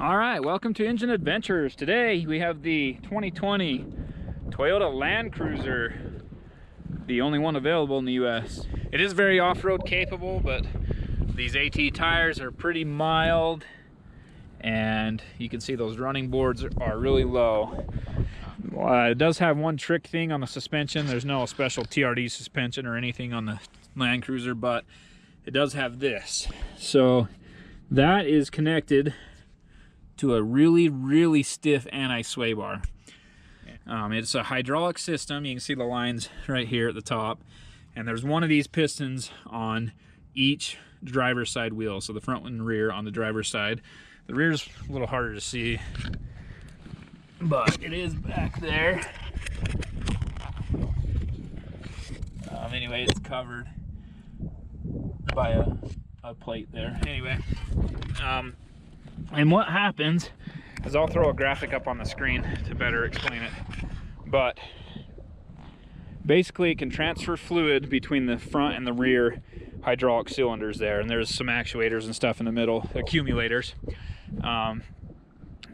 All right, welcome to Engine Adventures. Today we have the 2020 Toyota Land Cruiser, the only one available in the US. It is very off-road capable, but these AT tires are pretty mild, and you can see those running boards are really low. It does have one trick thing on the suspension. There's no special TRD suspension or anything on the Land Cruiser, but it does have this. So that is connected to a really stiff anti-sway bar. It's a hydraulic system. You can see the lines right here at the top, and there's one of these pistons on each driver's side wheel, so the front and rear on the driver's side. The rear's a little harder to see, but it is back there. Anyway, it's covered by a plate there. Anyway, and what happens is, I'll throw a graphic up on the screen to better explain it, but basically it can transfer fluid between the front and the rear hydraulic cylinders there, and there's some actuators and stuff in the middle, accumulators.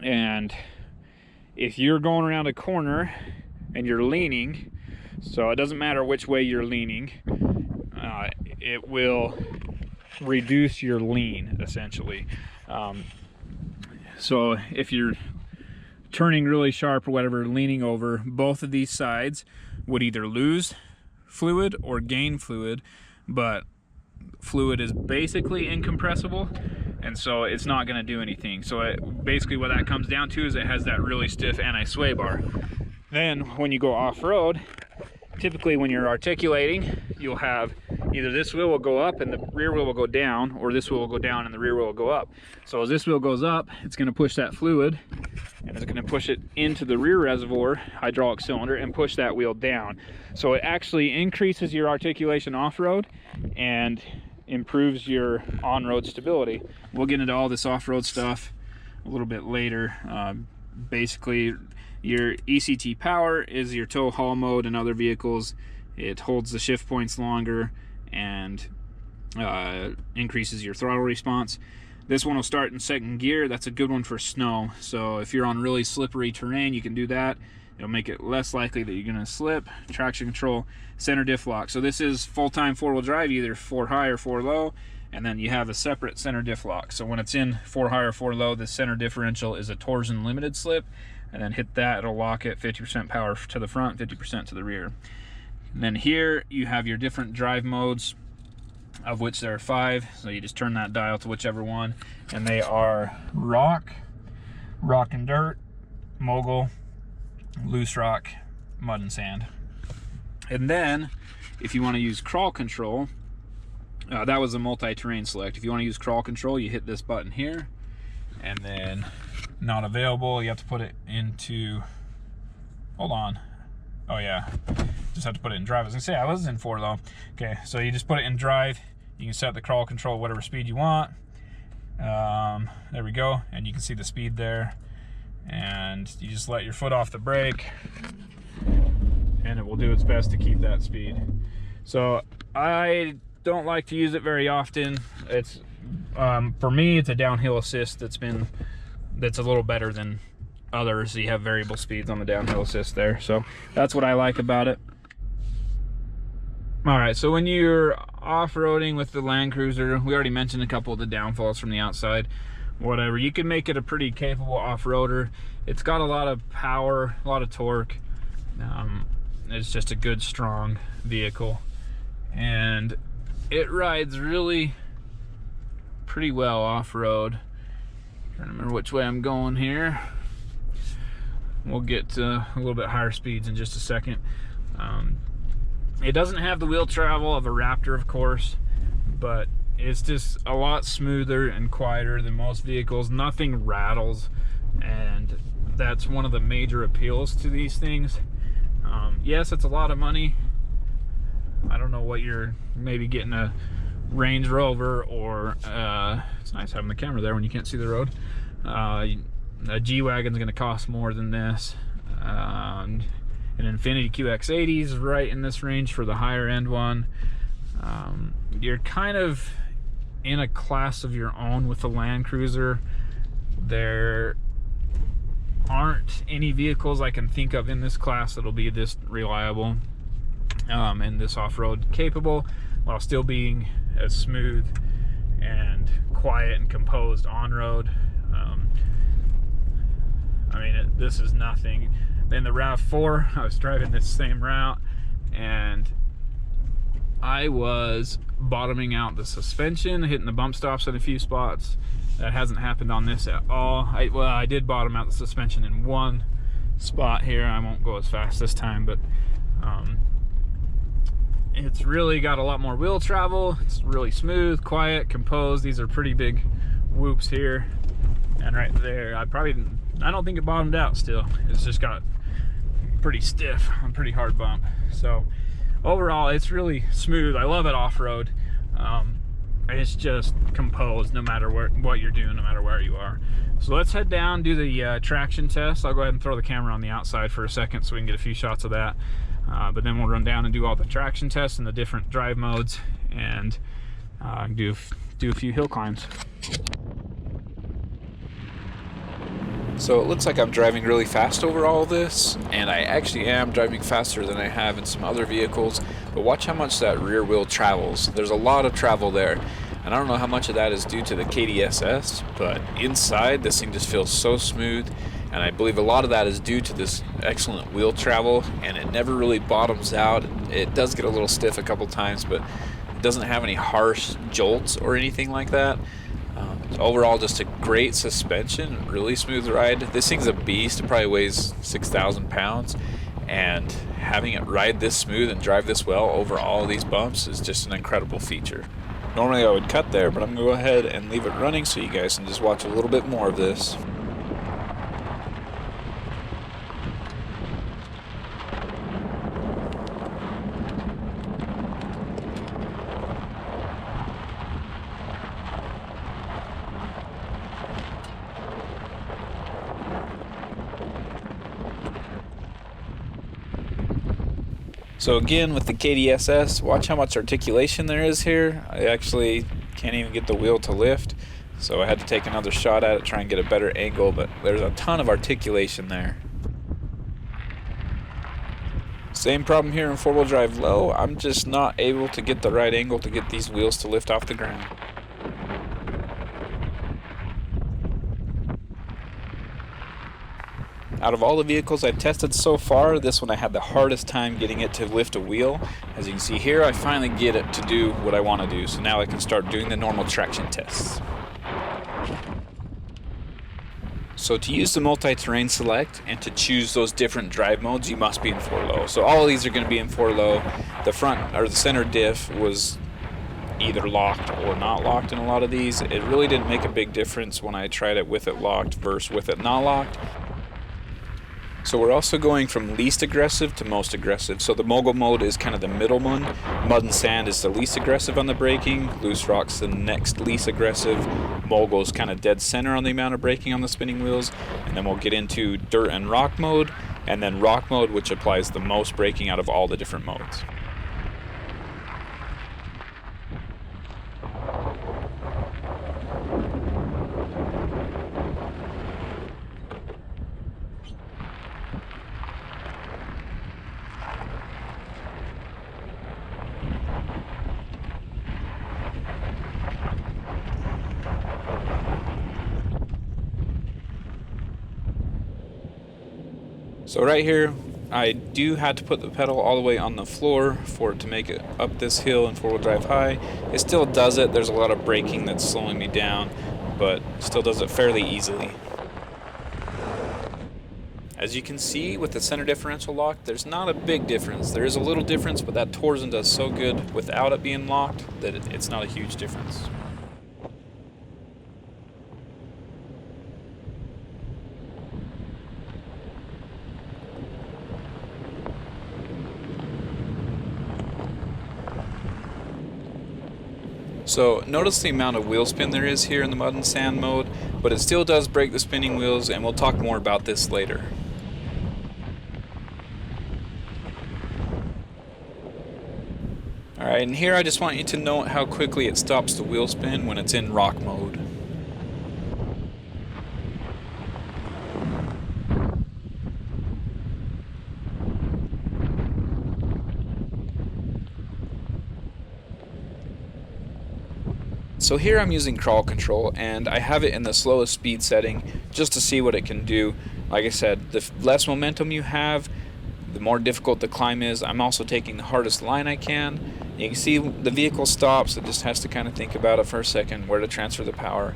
And if you're going around a corner and you're leaning, so it doesn't matter which way you're leaning, it will reduce your lean essentially. So if you're turning really sharp or whatever, leaning over, both of these sides would either lose fluid or gain fluid, but fluid is basically incompressible, and so it's not going to do anything. So basically what that comes down to is it has that really stiff anti-sway bar. Then when you go off-road, typically when you're articulating, you'll have either this wheel will go up and the rear wheel will go down, or this wheel will go down and the rear wheel will go up. So as this wheel goes up, it's going to push that fluid, and it's going to push it into the rear reservoir hydraulic cylinder and push that wheel down. So it actually increases your articulation off-road and improves your on-road stability. We'll get into all this off-road stuff a little bit later. Basically, your ECT power is your tow haul mode in other vehicles. It holds the shift points longer and increases your throttle response. This one will start in second gear. That's a good one for snow. So if you're on really slippery terrain, you can do that. It'll make it less likely that you're going to slip. Traction control, center diff lock. So this is full-time four-wheel drive, either 4 high or 4 low, and then you have a separate center diff lock. So when it's in 4 high or 4 low, the center differential is a torsion limited slip, and then hit that, it'll lock it 50% power to the front, 50% to the rear. And then here you have your different drive modes, of which there are 5. So you just turn that dial to whichever one, and they are rock, rock and dirt, mogul, loose rock, mud and sand. And then if you want to use crawl control, that was a multi-terrain select. If you want to use crawl control, you hit this button here, and then not available, you have to put it into, hold on, oh yeah, just have to put it in drive. I was gonna say I was in 4 though. Okay, so you just put it in drive. You can set the crawl control whatever speed you want. There we go, and you can see the speed there, and you just let your foot off the brake and it will do its best to keep that speed. So I don't like to use it very often. It's for me, it's a downhill assist that's a little better than others. You have variable speeds on the downhill assist there, so that's what I like about it. All right, so when you're off-roading with the Land Cruiser, we already mentioned a couple of the downfalls from the outside. Whatever, you can make it a pretty capable off-roader. It's got a lot of power, a lot of torque. It's just a good, strong vehicle, and it rides really pretty well off-road. Trying to remember which way I'm going here. We'll get to a little bit higher speeds in just a second. It doesn't have the wheel travel of a Raptor, of course, but it's just a lot smoother and quieter than most vehicles. Nothing rattles, and that's one of the major appeals to these things. Yes, it's a lot of money. I don't know what you're maybe getting a Range Rover, or it's nice having the camera there when you can't see the road. A G-Wagon's going to cost more than this. An Infiniti QX80 is right in this range for the higher end one. You're kind of in a class of your own with the Land Cruiser. There aren't any vehicles I can think of in this class that'll be this reliable and this off-road capable while still being as smooth and quiet and composed on-road. I mean, this is nothing. Then the RAV4, I was driving this same route and I was bottoming out the suspension, hitting the bump stops in a few spots. That hasn't happened on this at all. Well, I did bottom out the suspension in one spot here. I won't go as fast this time, but it's really got a lot more wheel travel. It's really smooth, quiet, composed. These are pretty big whoops here and right there. I don't think it bottomed out still. It's just got pretty stiff on pretty hard bump. So overall, it's really smooth. I love it off-road. It's just composed no matter what you're doing, no matter where you are. So let's head down, do the traction test. I'll go ahead and throw the camera on the outside for a second so we can get a few shots of that. But then we'll run down and do all the traction tests and the different drive modes and do a few hill climbs. So it looks like I'm driving really fast over all this, and I actually am driving faster than I have in some other vehicles, but watch how much that rear wheel travels. There's a lot of travel there, and I don't know how much of that is due to the KDSS, but inside this thing just feels so smooth, and I believe a lot of that is due to this excellent wheel travel, and it never really bottoms out. It does get a little stiff a couple times, but it doesn't have any harsh jolts or anything like that. Overall, just a great suspension, really smooth ride. This thing's a beast. It probably weighs 6,000 pounds, and having it ride this smooth and drive this well over all of these bumps is just an incredible feature. Normally I would cut there, but I'm going to go ahead and leave it running so you guys can just watch a little bit more of this. So again, with the KDSS, watch how much articulation there is here. I actually can't even get the wheel to lift, so I had to take another shot at it, try and get a better angle, but there's a ton of articulation there. Same problem here in four-wheel drive low. I'm just not able to get the right angle to get these wheels to lift off the ground. Out of all the vehicles I've tested so far, this one I had the hardest time getting it to lift a wheel. As you can see here, I finally get it to do what I want to do, so now I can start doing the normal traction tests. So to use the multi-terrain select and to choose those different drive modes, you must be in 4 low. So all of these are going to be in 4 low. The front or the center diff was either locked or not locked in a lot of these. It really didn't make a big difference when I tried it with it locked versus with it not locked. So we're also going from least aggressive to most aggressive. So the mogul mode is kind of the middle one. Mud and sand is the least aggressive on the braking. Loose rock's the next least aggressive. Mogul is kind of dead center on the amount of braking on the spinning wheels. And then we'll get into dirt and rock mode. And then rock mode, which applies the most braking out of all the different modes. So right here, I do have to put the pedal all the way on the floor for it to make it up this hill in four-wheel drive high. It still does it. There's a lot of braking that's slowing me down, but still does it fairly easily. As you can see with the center differential lock, there's not a big difference. There is a little difference, but that torsion does so good without it being locked that it's not a huge difference. So notice the amount of wheel spin there is here in the mud and sand mode, but it still does break the spinning wheels, and we'll talk more about this later. Alright, and here I just want you to note how quickly it stops the wheel spin when it's in rock mode. So here I'm using crawl control, and I have it in the slowest speed setting just to see what it can do. Like I said, the less momentum you have, the more difficult the climb is. I'm also taking the hardest line I can. You can see the vehicle stops. It just has to kind of think about it for a second, where to transfer the power.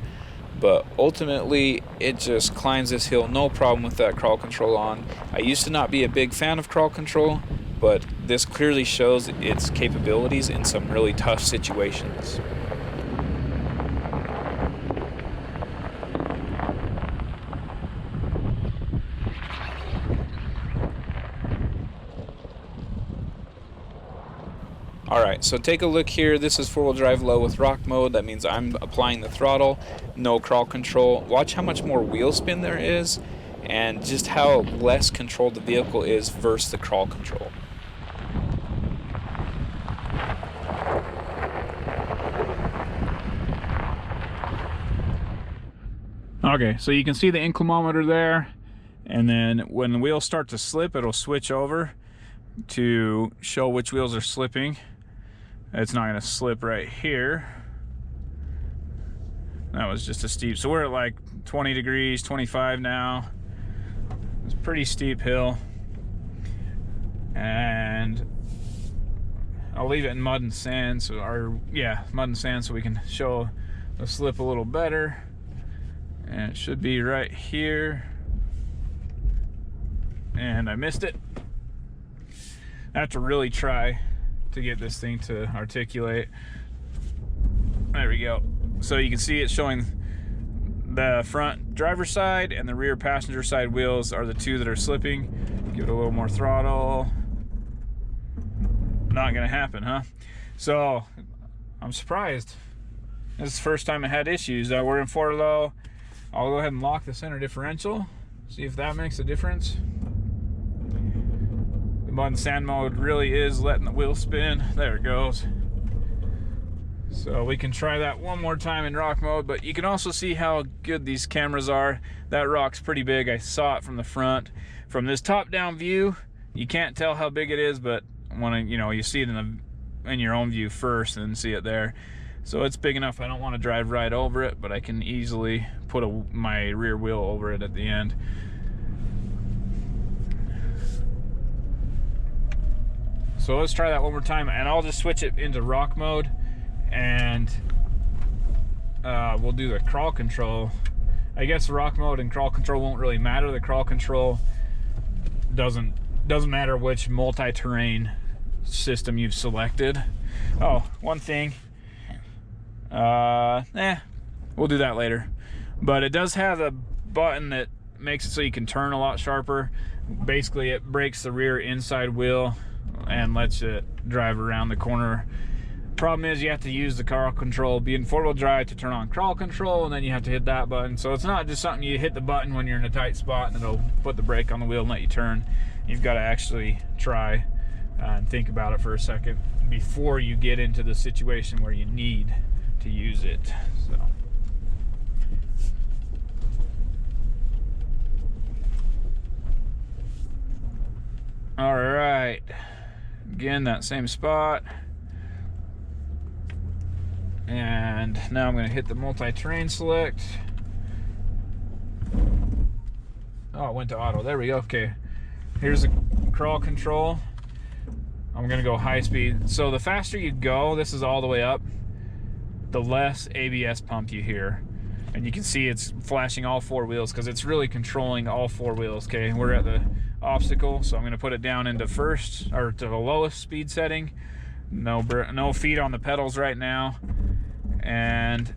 But ultimately, it just climbs this hill, no problem with that crawl control on. I used to not be a big fan of crawl control, but this clearly shows its capabilities in some really tough situations. Alright, so take a look here. This is 4-wheel drive low with rock mode. That means I'm applying the throttle, no crawl control. Watch how much more wheel spin there is, and just how less controlled the vehicle is versus the crawl control. Okay, so you can see the inclinometer there, and then when the wheels start to slip, it'll switch over to show which wheels are slipping. It's not going to slip right here. That was just a steep. So we're at like 20 degrees, 25 now. It's a pretty steep hill. And I'll leave it in mud and sand, mud and sand, so we can show the slip a little better. And it should be right here. And I missed it. I have to really try to get this thing to articulate. There we go. So you can see it's showing the front driver's side and the rear passenger side wheels are the two that are slipping. Give it a little more throttle. Not gonna happen, huh? So I'm surprised. This is the first time I had issues. We're in 4 low. I'll go ahead and lock the center differential, see if that makes a difference. The mud and sand mode really is letting the wheel spin. There it goes. So we can try that one more time in rock mode, but you can also see how good these cameras are. That rock's pretty big. I saw it from the front. From this top-down view, you can't tell how big it is, but when you see it in your own view first and then see it there. So it's big enough I don't want to drive right over it, but I can easily put my rear wheel over it at the end. So let's try that one more time, and I'll just switch it into rock mode, and we'll do the crawl control. I guess rock mode and crawl control won't really matter. The crawl control doesn't matter which multi-terrain system you've selected. Oh, one thing. We'll do that later. But it does have a button that makes it so you can turn a lot sharper. Basically, it breaks the rear inside wheel and lets it drive around the corner. Problem is, you have to use the crawl control, be in 4-wheel drive, to turn on crawl control, and then you have to hit that button. So it's not just something you hit the button when you're in a tight spot and it'll put the brake on the wheel and let you turn. You've got to actually try and think about it for a second before you get into the situation where you need to use it. So all right, again, that same spot, and now I'm going to hit the multi-terrain select. Oh, it went to auto. There we go. Okay, here's the crawl control. I'm going to go high speed. So the faster you go, this is all the way up, the less ABS pump you hear. And you can see it's flashing all 4 wheels because it's really controlling all 4 wheels. Okay, we're at the obstacle, so I'm going to put it down into first, or to the lowest speed setting. No feet on the pedals right now. And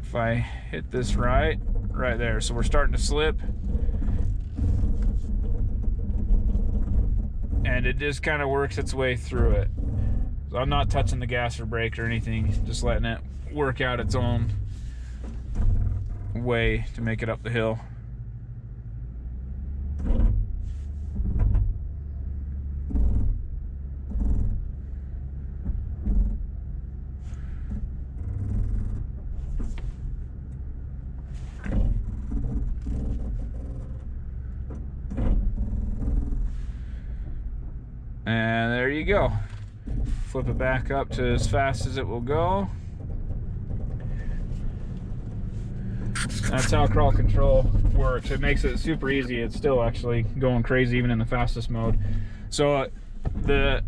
if I hit this right there, so we're starting to slip. And it just kind of works its way through it. So I'm not touching the gas or brake or anything, just letting it work out its own way to make it up the hill. And there you go. Flip it back up to as fast as it will go. That's how crawl control works. It makes it super easy. It's still actually going crazy even in the fastest mode. So there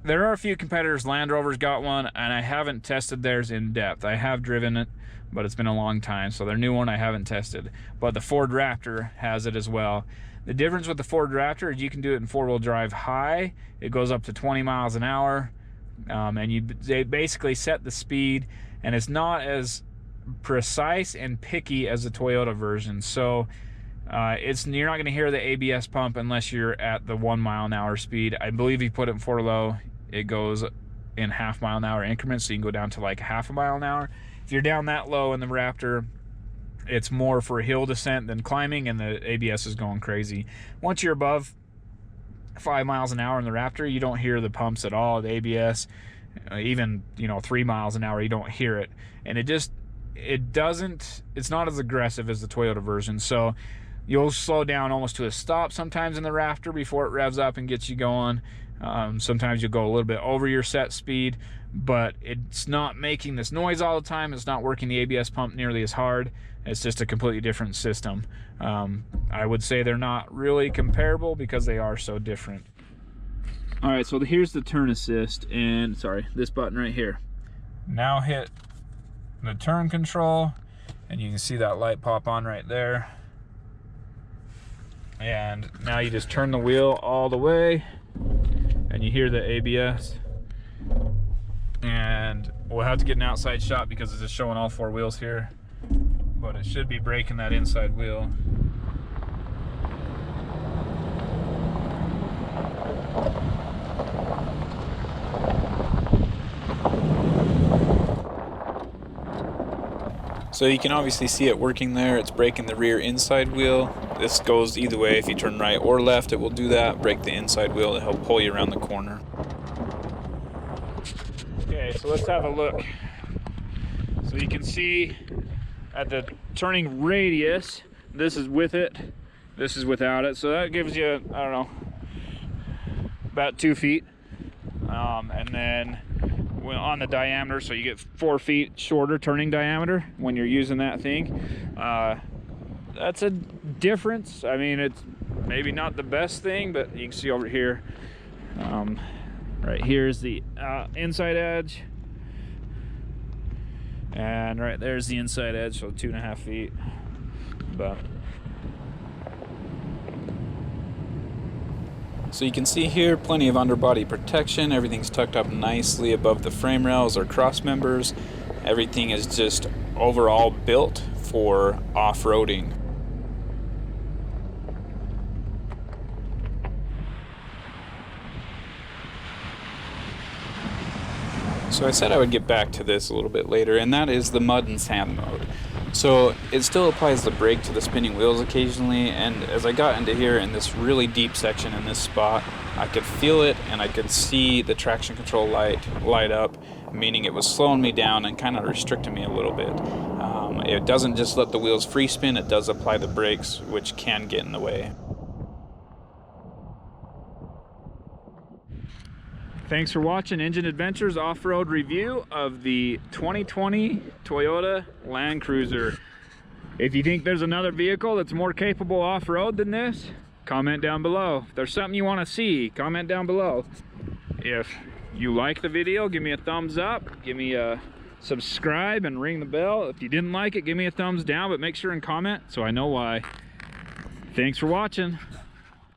are a few competitors. Land Rover's got one, and I haven't tested theirs in depth. I have driven it, but it's been a long time, so their new one I haven't tested. But the Ford Raptor has it as well. The difference with the Ford Raptor is you can do it in four-wheel drive high. It goes up to 20 miles an hour, and they basically set the speed, and it's not as precise and picky as the Toyota version. So you're not going to hear the ABS pump unless you're at the 1 mile an hour speed. I believe you put it in 4 low, it goes in half mile an hour increments, so you can go down to like half a mile an hour. If you're down that low in the Raptor, it's more for hill descent than climbing, and the ABS is going crazy. Once you're above 5 miles an hour in the Raptor, you don't hear the pumps at all. The ABS, even 3 miles an hour, you don't hear it, and it's not as aggressive as the Toyota version. So you'll slow down almost to a stop sometimes in the Raptor before it revs up and gets you going. Sometimes you'll go a little bit over your set speed, but it's not making this noise all the time. It's not working the ABS pump nearly as hard. It's just a completely different system. I would say they're not really comparable because they are so different. All right, so here's the turn assist, and sorry, this button right here. Now hit the turn control, and you can see that light pop on right there. And now you just turn the wheel all the way, and you hear the ABS. And we'll have to get an outside shot because it's just showing all 4 wheels here, but it should be braking that inside wheel. So you can obviously see it working there. It's braking the rear inside wheel. This goes either way. If you turn right or left, it will do that. Brake the inside wheel to help pull you around the corner. Okay, so let's have a look. So you can see at the turning radius, this is with it, this is without it. So that gives you, I don't know, about 2 feet. And then on the diameter, so you get 4 feet shorter turning diameter when you're using that thing. That's a difference. I mean, it's maybe not the best thing, but you can see over here, right here is the inside edge, and right there's the inside edge, so 2.5 feet. But so you can see here, plenty of underbody protection. Everything's tucked up nicely above the frame rails or cross members. Everything is just overall built for off-roading. So I said I would get back to this a little bit later, and that is the mud and sand mode. So it still applies the brake to the spinning wheels occasionally, and as I got into here in this really deep section in this spot, I could feel it and I could see the traction control light up, meaning it was slowing me down and kind of restricting me a little bit. It doesn't just let the wheels free spin, it does apply the brakes, which can get in the way. thanks for watching Engine Adventures off-road review of the 2020 Toyota Land Cruiser. If you think there's another vehicle that's more capable off-road than this, comment down below. If there's something you want to see, comment down below. If you like the video, give me a thumbs up, give me a subscribe and ring the bell. If you didn't like it, give me a thumbs down, but make sure and comment so I know why. Thanks for watching.